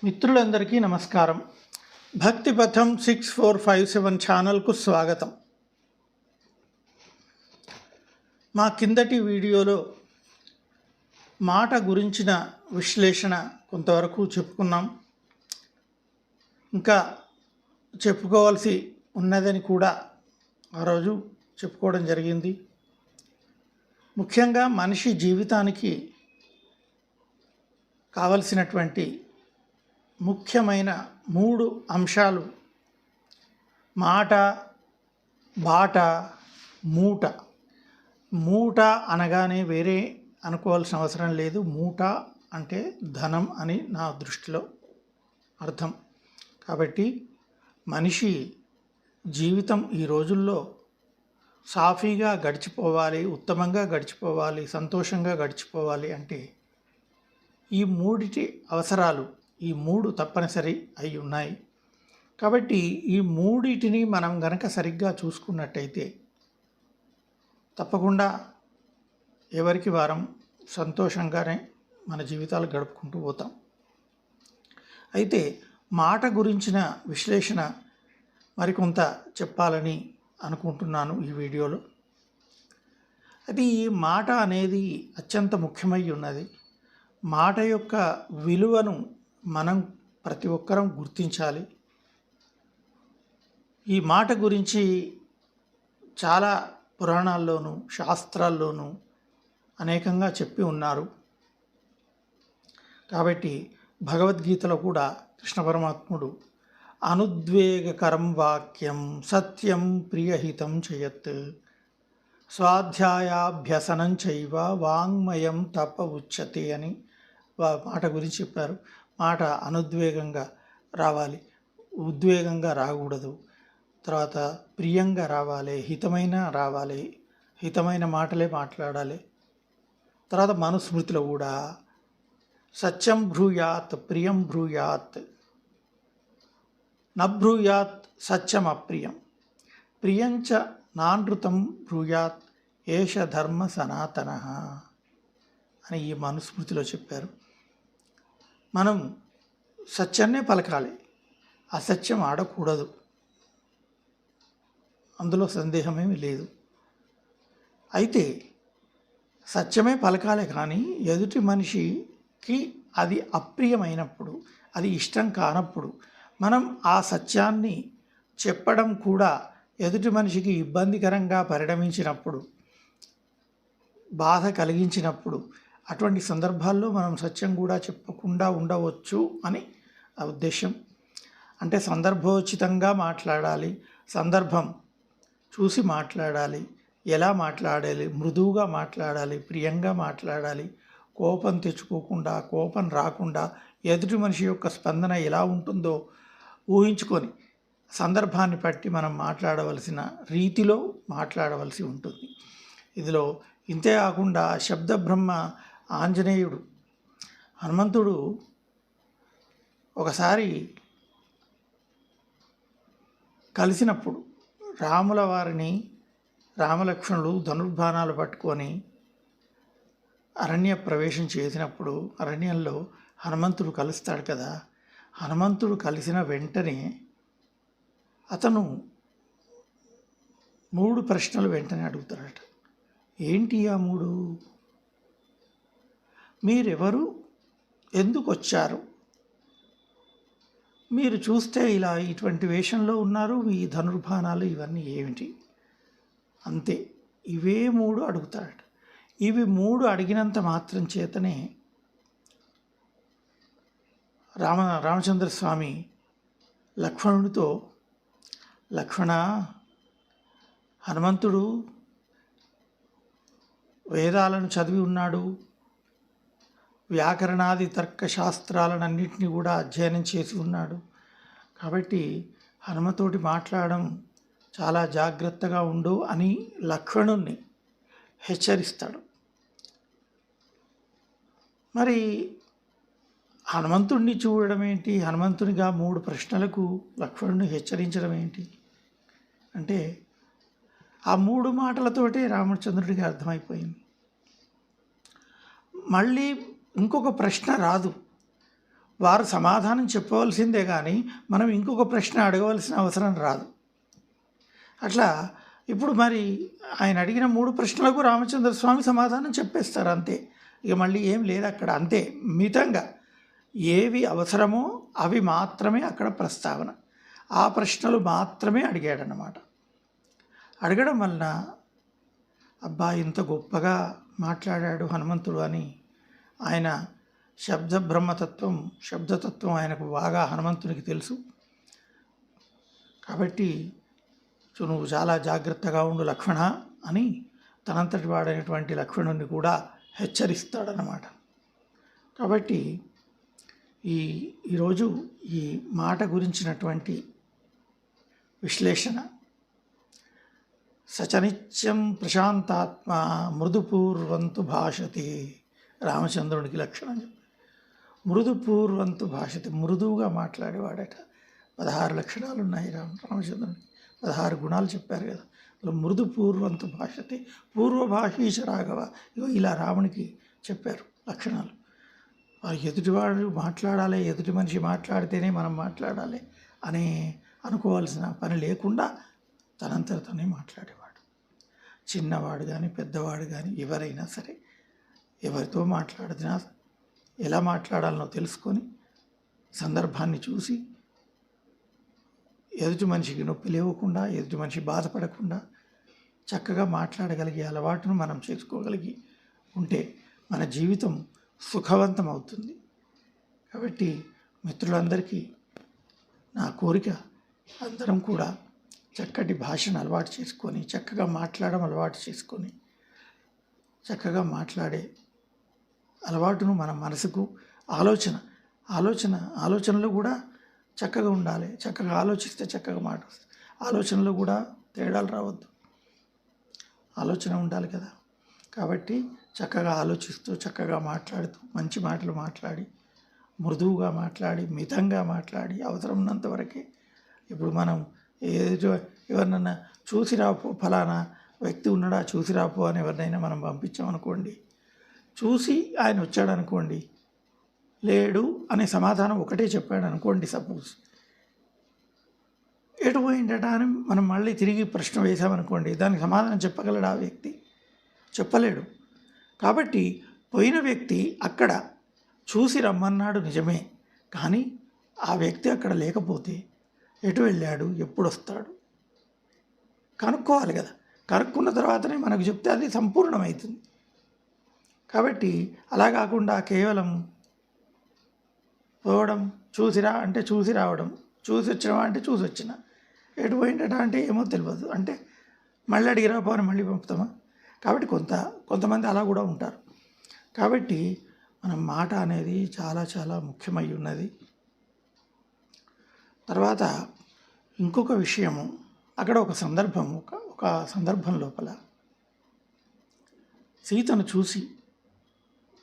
మిత్రులందరికీ నమస్కారం. భక్తిపథం 6457 ఛానల్కు స్వాగతం. మా కిందటి వీడియోలో మాట గురించిన విశ్లేషణ కొంతవరకు చెప్పుకున్నాం. ఇంకా చెప్పుకోవాల్సి ఉన్నదని కూడా ఆ రోజు చెప్పుకోవడం జరిగింది. ముఖ్యంగా మనిషి జీవితానికి కావలసినటువంటి ముఖ్యమైన 3 అంశాలు మాట, బాట, మూట. మూట అనగానే వేరే అనుకోవాల్సిన అవసరం లేదు. మూట అంటే ధనం అని నా దృష్టిలో అర్థం. కాబట్టి మనిషి జీవితం ఈ రోజుల్లో సాఫీగా గడిచిపోవాలి, ఉత్తమంగా గడిచిపోవాలి, సంతోషంగా గడిచిపోవాలి అంటే ఈ మూడిటి అవసరాలు, ఈ 3 తప్పనిసరి అయి ఉన్నాయి. కాబట్టి ఈ మూడిటిని మనం గనక సరిగ్గా చూసుకున్నట్టయితే తప్పకుండా ఎవరికి వారం సంతోషంగానే మన జీవితాలు గడుపుకుంటూ పోతాం. అయితే మాట గురించిన విశ్లేషణ మరికొంత చెప్పాలని అనుకుంటున్నాను ఈ వీడియోలో. అది ఈ మాట అనేది అత్యంత ముఖ్యమై ఉన్నది. మాట యొక్క విలువను మనం ప్రతి ఒక్కరం గుర్తించాలి. ఈ మాట గురించి చాలా పురాణాల్లోనూ శాస్త్రాల్లోనూ అనేకంగా చెప్పి ఉన్నారు. కాబట్టి భగవద్గీతలో కూడా కృష్ణ పరమాత్ముడు అనుద్వేగకరం వాక్యం సత్యం ప్రియహితం చేయత్ స్వాధ్యాయాభ్యసనం చైవ వాంగ్మయం తప ఉచ్యతే అని మాట గురించి చెప్పారు. మాట అనుద్వేగంగా రావాలి, ఉద్వేగంగా రాకూడదు. తర్వాత ప్రియంగా రావాలి, హితమైన మాటలే మాట్లాడాలి. తర్వాత మనుస్మృతిలో కూడా సత్యం బ్రూయాత్ ప్రియం బ్రూయాత్ నబ్రూయాత్ సత్యం అప్రియం ప్రియంచ నానృతం బ్రూయాత్ ఏష ధర్మ సనాతన అని ఈ మనుస్మృతిలో చెప్పారు. మనం సత్యాన్నే పలకాలి, అసత్యం ఆడకూడదు, అందులో సందేహమేమీ లేదు. అయితే సత్యమే పలకాలి, కానీ ఎదుటి మనిషికి అది అప్రియమైనప్పుడు, అది ఇష్టం కానప్పుడు, మనం ఆ సత్యాన్ని చెప్పడం కూడా ఎదుటి మనిషికి ఇబ్బందికరంగా పరిణమించినప్పుడు, బాధ కలిగించినప్పుడు, అటువంటి సందర్భాల్లో మనం సత్యం కూడా చెప్పకుండా ఉండవచ్చు అని ఆ ఉద్దేశం. అంటే సందర్భోచితంగా మాట్లాడాలి, సందర్భం చూసి మాట్లాడాలి, ఎలా మాట్లాడాలి, మృదువుగా మాట్లాడాలి, ప్రియంగా మాట్లాడాలి, కోపం తెచ్చుకోకుండా, కోపం రాకుండా, ఎదుటి మనిషి యొక్క స్పందన ఎలా ఉంటుందో ఊహించుకొని సందర్భాన్ని బట్టి మనం మాట్లాడవలసిన రీతిలో మాట్లాడవలసి ఉంటుంది. ఇందులో ఇంతే కాకుండా శబ్దబ్రహ్మ ఆంజనేయుడు, హనుమంతుడు ఒకసారి కలిసినప్పుడు రాముల వారిని, రామలక్ష్మణులు ధనుర్బాణాలు పట్టుకొని అరణ్య ప్రవేశం చేసినప్పుడు అరణ్యంలో హనుమంతుడు కలుస్తాడు కదా. హనుమంతుడు కలిసిన వెంటనే అతను 3 ప్రశ్నలు వెంటనే అడుగుతాడట. ఏంటి ఆ 3? మీరెవరు, ఎందుకు వచ్చారు, మీరు చూస్తే ఇలా ఇటువంటి వేషంలో ఉన్నారు, ఈ ధనుర్బాణాలు ఇవన్నీ ఏమిటి, అంతే. ఇవే 3 అడుగుతాడట. ఇవి 3 అడిగినంత మాత్రం చేతనే రామచంద్రస్వామి లక్ష్మణుడితో, లక్ష్మణ, హనుమంతుడు వేదాలను చదివి ఉన్నాడు, వ్యాకరణాది తర్కశాస్త్రాలన్నింటినీ కూడా అధ్యయనం చేసి ఉన్నాడు. కాబట్టి హనుమతోటి మాట్లాడడం చాలా జాగ్రత్తగా ఉండు అని లక్ష్మణుణ్ణి హెచ్చరిస్తాడు. మరి హనుమంతుడిని చూడడం ఏంటి, హనుమంతునిగా 3 ప్రశ్నలకు లక్ష్మణుని హెచ్చరించడం ఏంటి అంటే ఆ 3 మాటలతోటే రామచంద్రుడికి అర్థమైపోయింది. మళ్ళీ ఇంకొక ప్రశ్న రాదు. వారు సమాధానం చెప్పవలసిందే కానీ మనం ఇంకొక ప్రశ్న అడగవలసిన అవసరం రాదు. అట్లా ఇప్పుడు మరి ఆయన అడిగిన 3 ప్రశ్నలకు రామచంద్ర స్వామి సమాధానం చెప్పేస్తారు అంతే. ఇక మళ్ళీ ఏం లేదు అక్కడ, అంతే. మితంగా ఏవి అవసరమో అవి మాత్రమే అక్కడ ప్రస్తావన, ఆ ప్రశ్నలు మాత్రమే అడిగాడనమాట. అడగడం వలన అబ్బా ఇంత గొప్పగా మాట్లాడాడు హనుమంతుడు అని ఆయన శబ్దతత్వం ఆయనకు బాగా హనుమంతునికి తెలుసు. కాబట్టి నువ్వు చాలా జాగ్రత్తగా ఉండు లక్ష్మణ అని తనంతటి వాడైనటువంటి లక్ష్మణుని కూడా హెచ్చరిస్తాడనమాట. కాబట్టి ఈరోజు ఈ మాట గురించినటువంటి విశ్లేషణ, సచనిత్యం ప్రశాంతాత్మ మృదుపూర్వంతు భాషతి, రామచంద్రునికి లక్షణం చెప్పి మృదుపూర్వంతు భాషతి, మృదువుగా మాట్లాడేవాడట. 16 లక్షణాలు ఉన్నాయి రామచంద్రునికి, 16 గుణాలు చెప్పారు కదా. మృదుపూర్వంతు భాషతి పూర్వభాషీశ రాఘవ, ఇలా రామునికి చెప్పారు లక్షణాలు. ఎదుటివాడు మాట్లాడాలి, ఎదుటి మనిషి మాట్లాడితేనే మనం మాట్లాడాలి అని అనుకోవాల్సిన పని లేకుండా తనంతట తనే మాట్లాడేవాడు. చిన్నవాడు కానీ పెద్దవాడు కానీ ఎవరైనా సరే ఎవరితో మాట్లాడినా ఎలా మాట్లాడాలనో తెలుసుకొని సందర్భాన్ని చూసి ఎదుటి మనిషికి నొప్పి లేవకుండా, ఎదుటి మనిషి బాధపడకుండా చక్కగా మాట్లాడగలిగే అలవాటును మనం చేసుకోగలిగి ఉంటే మన జీవితం సుఖవంతం అవుతుంది. కాబట్టి మిత్రులందరికీ నా కోరిక, అందరం కూడా చక్కటి భాషను అలవాటు చేసుకొని, చక్కగా మాట్లాడడం అలవాటు చేసుకొని, చక్కగా మాట్లాడే అలవాటును మన మనసుకు ఆలోచనలు కూడా చక్కగా ఉండాలి. చక్కగా ఆలోచిస్తే చక్కగా మాట వస్తుంది. ఆలోచనలో కూడా తేడాలు రావద్దు, ఆలోచన ఉండాలి కదా. కాబట్టి చక్కగా ఆలోచిస్తూ, చక్కగా మాట్లాడుతూ, మంచి మాటలు మాట్లాడి, మృదువుగా మాట్లాడి, మితంగా మాట్లాడి, అవసరం ఉన్నంత వరకే. ఇప్పుడు మనం ఎవరినన్నా చూసి రాపో, ఫలానా వ్యక్తి ఉన్నాడా చూసి రాపో అని ఎవరినైనా మనం పంపించామనుకోండి, చూసి ఆయన వచ్చాడు అనుకోండి, లేడు అనే సమాధానం ఒకటే చెప్పాడు అనుకోండి, సపోజ్, ఎటు పోయిందట అని మనం మళ్ళీ తిరిగి ప్రశ్న వేసామనుకోండి, దానికి సమాధానం చెప్పగలడు ఆ వ్యక్తి? చెప్పలేడు. కాబట్టి పోయిన వ్యక్తి అక్కడ చూసి రమ్మన్నాడు నిజమే, కానీ ఆ వ్యక్తి అక్కడ లేకపోతే ఎటు వెళ్ళాడు, ఎప్పుడు వస్తాడు కనుక్కోవాలి కదా. కనుక్కున్న తర్వాతనే మనకు చెప్తే అది సంపూర్ణమవుతుంది. కాబట్టి అలా కాకుండా కేవలం పోవడం, చూసిరా అంటే చూసి రావడం, చూసి వచ్చినవా అంటే చూసి వచ్చిన, ఎటు పోయిందట అంటే ఏమో తెలియదు అంటే మళ్ళీ అడిగిరా పోని మళ్ళీ పంపుతామా? కాబట్టి కొంతమంది అలా కూడా ఉంటారు. కాబట్టి మనం మాట అనేది చాలా చాలా ముఖ్యమై ఉన్నది. తర్వాత ఇంకొక విషయము, అక్కడ ఒక సందర్భం లోపల సీతను చూసి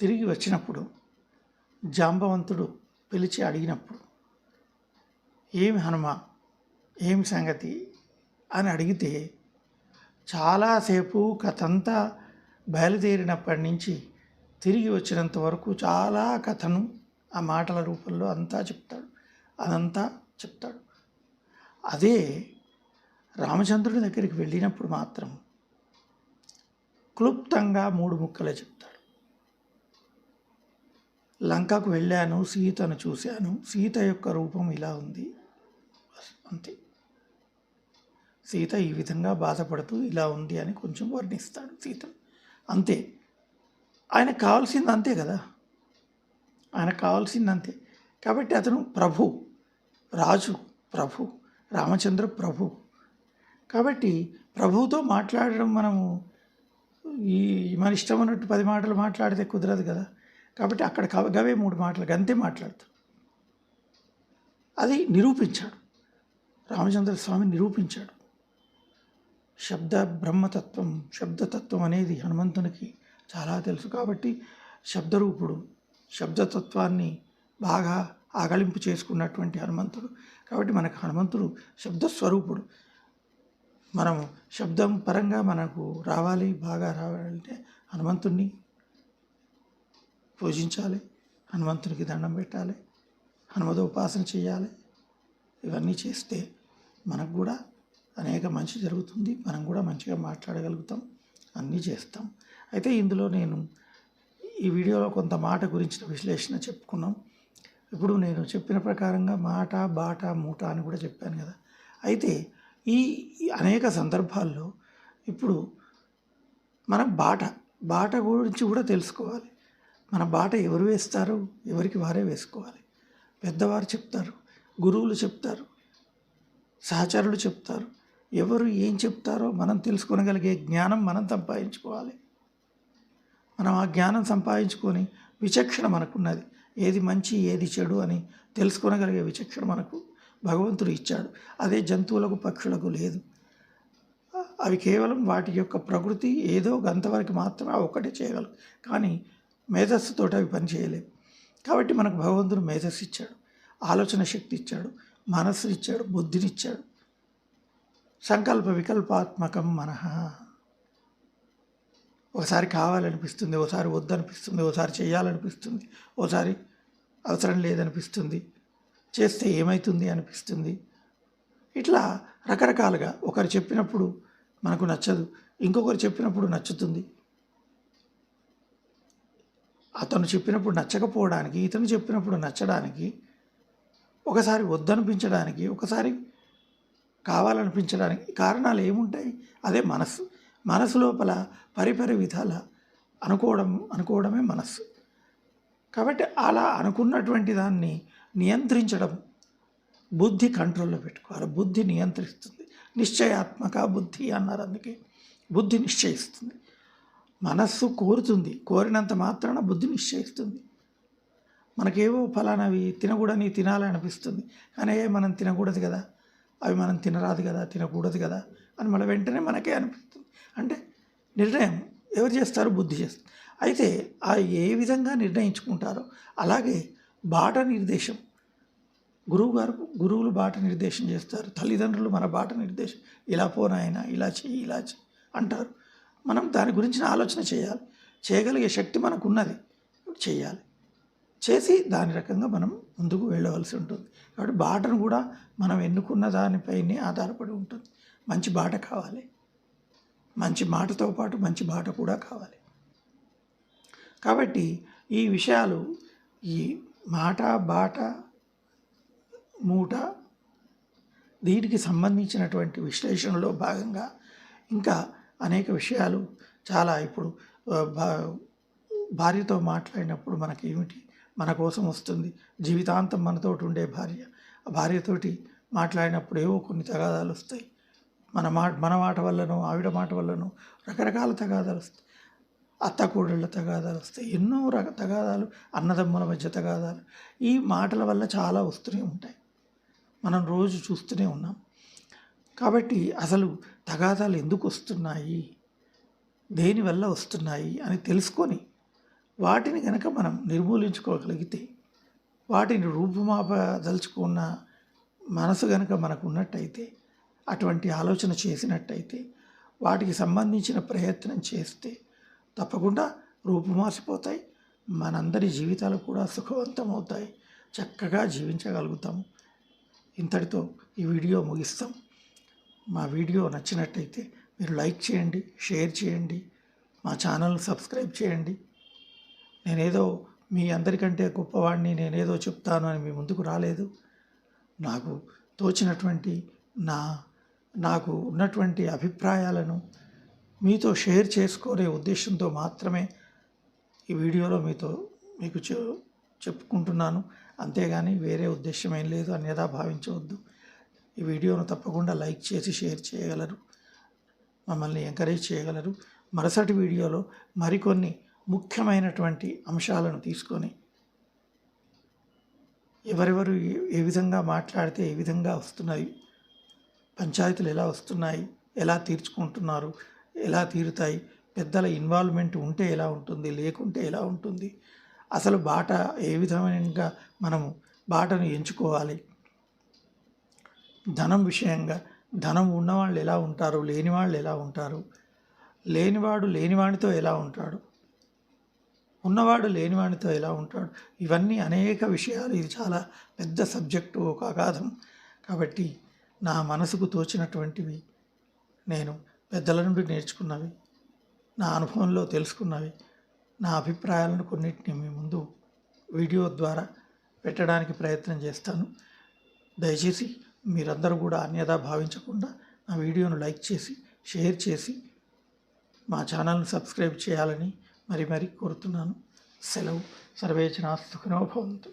తిరిగి వచ్చినప్పుడు జాంబవంతుడు పిలిచి అడిగినప్పుడు, ఏమి హనుమ, ఏమి సంగతి అని అడిగితే చాలాసేపు కథంతా బయలుదేరినప్పటి నుంచి తిరిగి వచ్చినంత వరకు చాలా కథను ఆ మాటల రూపంలో అదంతా చెప్తాడు. అదే రామచంద్రుడి దగ్గరికి వెళ్ళినప్పుడు మాత్రం క్లుప్తంగా 3 ముక్కలే చెప్తాడు. లంకకు వెళ్ళాను, సీతను చూశాను, సీత యొక్క రూపం ఇలా ఉంది, అంతే. సీత ఈ విధంగా బాధపడుతూ ఇలా ఉంది అని కొంచెం వర్ణిస్తాడు సీతను, అంతే. ఆయనకు కావాల్సింది అంతే కదా, ఆయనకు కావాల్సింది అంతే. కాబట్టి అతను రాజు ప్రభు, రామచంద్ర ప్రభు. కాబట్టి ప్రభువుతో మాట్లాడడం మనము మన ఇష్టం అన్నట్టు 10 మాటలు మాట్లాడితే కుదరదు కదా. కాబట్టి అక్కడ గవే 3 మాటలు గంతే మాట్లాడతాడు. అది నిరూపించాడు రామచంద్ర స్వామి, నిరూపించాడు. శబ్దతత్వం అనేది హనుమంతునికి చాలా తెలుసు. కాబట్టి శబ్దరూపుడు, శబ్దతత్వాన్ని బాగా ఆకలింపు చేసుకున్నటువంటి హనుమంతుడు. కాబట్టి మనకు హనుమంతుడు శబ్దస్వరూపుడు. మనము శబ్దం పరంగా మనకు బాగా రావాలంటే హనుమంతుడిని పూజించాలి, హనుమంతునికి దండం పెట్టాలి. హనుమదోపాసన చేయాలి. ఇవన్నీ చేస్తే మనకు కూడా అనేక మంచి జరుగుతుంది. మనం కూడా మంచిగా మాట్లాడగలుగుతాం, అన్నీ చేస్తాం. అయితే ఇందులో నేను ఈ వీడియోలో కొంత మాట గురించిన విశ్లేషణ చెప్పుకున్నాం. ఇప్పుడు నేను చెప్పిన ప్రకారంగా మాట, బాట, మూట అని కూడా చెప్పాను కదా. అయితే ఈ అనేక సందర్భాల్లో ఇప్పుడు మనం బాట గురించి కూడా తెలుసుకోవాలి. మన బాట ఎవరు వేస్తారు, ఎవరికి వారే వేసుకోవాలి. పెద్దవారు చెప్తారు, గురువులు చెప్తారు, సహచరులు చెప్తారు. ఎవరు ఏం చెప్తారో మనం తెలుసుకోగలిగే జ్ఞానం మనం సంపాదించుకోవాలి. మనం ఆ జ్ఞానం సంపాదించుకొని విచక్షణ మనకున్నది. ఏది మంచి ఏది చెడు అని తెలుసుకోగలిగే విచక్షణ మనకు భగవంతుడు ఇచ్చాడు. అదే జంతువులకు, పక్షులకు లేదు. అవి కేవలం వాటి యొక్క ప్రకృతి ఏదో అంతవరకు మాత్రమే ఒక్కటే చేయగలవు, కానీ మేధస్సుతో అవి పని చేయలేవు. కాబట్టి మనకు భగవంతుడు మేధస్సు ఇచ్చాడు, ఆలోచన శక్తి ఇచ్చాడు, మనస్సు ఇచ్చాడు, బుద్ధినిచ్చాడు. సంకల్ప వికల్పాత్మకం మనః. ఒకసారి కావాలనిపిస్తుంది, ఒకసారి వద్దనిపిస్తుంది, ఒకసారి చేయాలనిపిస్తుంది, ఒకసారి అవసరం లేదనిపిస్తుంది, చేస్తే ఏమవుతుంది అనిపిస్తుంది. ఇట్లా రకరకాలుగా ఒకరు చెప్పినప్పుడు మనకు నచ్చదు, ఇంకొకరు చెప్పినప్పుడు నచ్చుతుంది. అతను చెప్పినప్పుడు నచ్చకపోవడానికి, ఇతను చెప్పినప్పుడు నచ్చడానికి, ఒకసారి వద్దనిపించడానికి, ఒకసారి కావాలనిపించడానికి కారణాలు ఏముంటాయి? అదే మనస్సు. మనసు లోపల పరిపరి విధాల అనుకోవడమే మనస్సు. కాబట్టి అలా అనుకున్నటువంటి దాన్ని నియంత్రించడం, బుద్ధి కంట్రోల్లో పెట్టుకోవాలి. బుద్ధి నియంత్రిస్తుంది. నిశ్చయాత్మక బుద్ధి అన్నారు. అందుకే బుద్ధి నిశ్చయిస్తుంది. మనస్సు కోరుతుంది, కోరినంత మాత్రాన బుద్ధి నిశ్చయిస్తుంది. మనకేవో ఫలానవి తినాలనిపిస్తుంది, కానీ మనం తినకూడదు కదా, అవి మనం తినరాదు కదా, తినకూడదు కదా అని మన వెంటనే మనకే అనిపిస్తుంది. అంటే నిర్ణయం ఎవరు చేస్తారు? బుద్ధి చేస్తుంది. అయితే ఆ ఏ విధంగా నిర్ణయించుకుంటారో అలాగే బాట నిర్దేశం. గురువులు బాట నిర్దేశం చేస్తారు. తల్లిదండ్రులు మన బాట నిర్దేశం, ఇలా పోనాయనా, ఇలా చెయ్యి అంటారు. మనం దాని గురించిన ఆలోచన చేయాలి. చేయగలిగే శక్తి మనకున్నది, చేయాలి. చేసి దాని రకంగా మనం ముందుకు వెళ్ళవలసి ఉంటుంది. కాబట్టి బాటను కూడా మనం ఎన్నుకున్న దానిపైనే ఆధారపడి ఉంటుంది. మంచి బాట కావాలి, మంచి మాటతో పాటు మంచి బాట కూడా కావాలి. కాబట్టి ఈ విషయాలు, ఈ మాట, బాట, మూట, దీనికి సంబంధించినటువంటి విశ్లేషణలో భాగంగా ఇంకా అనేక విషయాలు చాలా. ఇప్పుడు భార్యతో మాట్లాడినప్పుడు మనకేమిటి, మన కోసం వస్తుంది, జీవితాంతం మనతోటి ఉండే భార్య. ఆ భార్యతోటి మాట్లాడినప్పుడు ఏవో కొన్ని తగాదాలు వస్తాయి. మన మాట వల్లనో, ఆవిడ మాట వల్లనో రకరకాల తగాదాలు వస్తాయి. అత్త కోడళ్ళ తగాదాలు వస్తాయి, ఎన్నో తగాదాలు, అన్నదమ్ముల మధ్య తగాదాలు. ఈ మాటల వల్ల చాలా వస్తూనే ఉంటాయి, మనం రోజు చూస్తూనే ఉన్నాం. కాబట్టి అసలు తగాదాలు ఎందుకు వస్తున్నాయి, దేనివల్ల వస్తున్నాయి అని తెలుసుకొని వాటిని కనుక మనం నిర్మూలించుకోగలిగితే, వాటిని రూపుమాపదలుచుకున్న మనసు కనుక మనకు ఉన్నట్టయితే, అటువంటి ఆలోచన చేసినట్టయితే, వాటికి సంబంధించిన ప్రయత్నం చేస్తే తప్పకుండా రూపుమాసిపోతాయి. మనందరి జీవితాలు కూడా సుఖవంతమవుతాయి, చక్కగా జీవించగలుగుతాము. ఇంతటితో ఈ వీడియో ముగిస్తాం. మా వీడియో నచ్చినట్టయితే మీరు లైక్ చేయండి, షేర్ చేయండి, మా ఛానల్ సబ్స్క్రైబ్ చేయండి. నేనేదో మీ అందరికంటే గొప్పవాడిని, నేనేదో చెప్తాను అని మీ ముందుకు రాలేదు. నాకు తోచినటువంటి నాకు ఉన్నటువంటి అభిప్రాయాలను మీతో షేర్ చేసుకునే ఉద్దేశంతో మాత్రమే ఈ వీడియోలో మీకు చెప్పుకుంటున్నాను. అంతేగాని వేరే ఉద్దేశం ఏం లేదు, అన్యథా భావించవద్దు. ఈ వీడియోను తప్పకుండా లైక్ చేసి షేర్ చేయగలరు, మమ్మల్ని ఎంకరేజ్ చేయగలరు. మరుసటి వీడియోలో మరికొన్ని ముఖ్యమైనటువంటి అంశాలను తీసుకొని, ఎవరెవరు ఏ విధంగా మాట్లాడితే ఏ విధంగా వస్తున్నాయి, పంచాయతీలు ఎలా వస్తున్నాయి, ఎలా తీర్చుకుంటున్నారు, ఎలా తీరుతాయి, పెద్దల ఇన్వాల్వ్మెంట్ ఉంటే ఎలా ఉంటుంది, లేకుంటే ఎలా ఉంటుంది, అసలు బాట ఏ విధంగా మనము బాటను ఎంచుకోవాలి, ధనం విషయంగా ధనం ఉన్నవాళ్ళు ఎలా ఉంటారు, లేనివాళ్ళు ఎలా ఉంటారు, లేనివాడు లేనివాడితో ఎలా ఉంటాడు, ఉన్నవాడు లేనివాడితో ఎలా ఉంటాడు, ఇవన్నీ అనేక విషయాలు. ఇది చాలా పెద్ద సబ్జెక్టు, ఒక అగాధం. కాబట్టి నా మనసుకు తోచినటువంటివి, నేను పెద్దల నుండి నేర్చుకున్నవి, నా అనుభవంలో తెలుసుకున్నవి, నా అభిప్రాయాలను కొన్నిటిని మీ ముందు వీడియో ద్వారా పెట్టడానికి ప్రయత్నం చేస్తాను. దయచేసి మీరందరూ కూడా అన్యథా భావించకుండా నా వీడియోను లైక్ చేసి, షేర్ చేసి, మా ఛానల్ను సబ్స్క్రైబ్ చేయాలని మరీ కోరుతున్నాను. సెలవు. సర్వే జనాః సుఖినో భవంతు.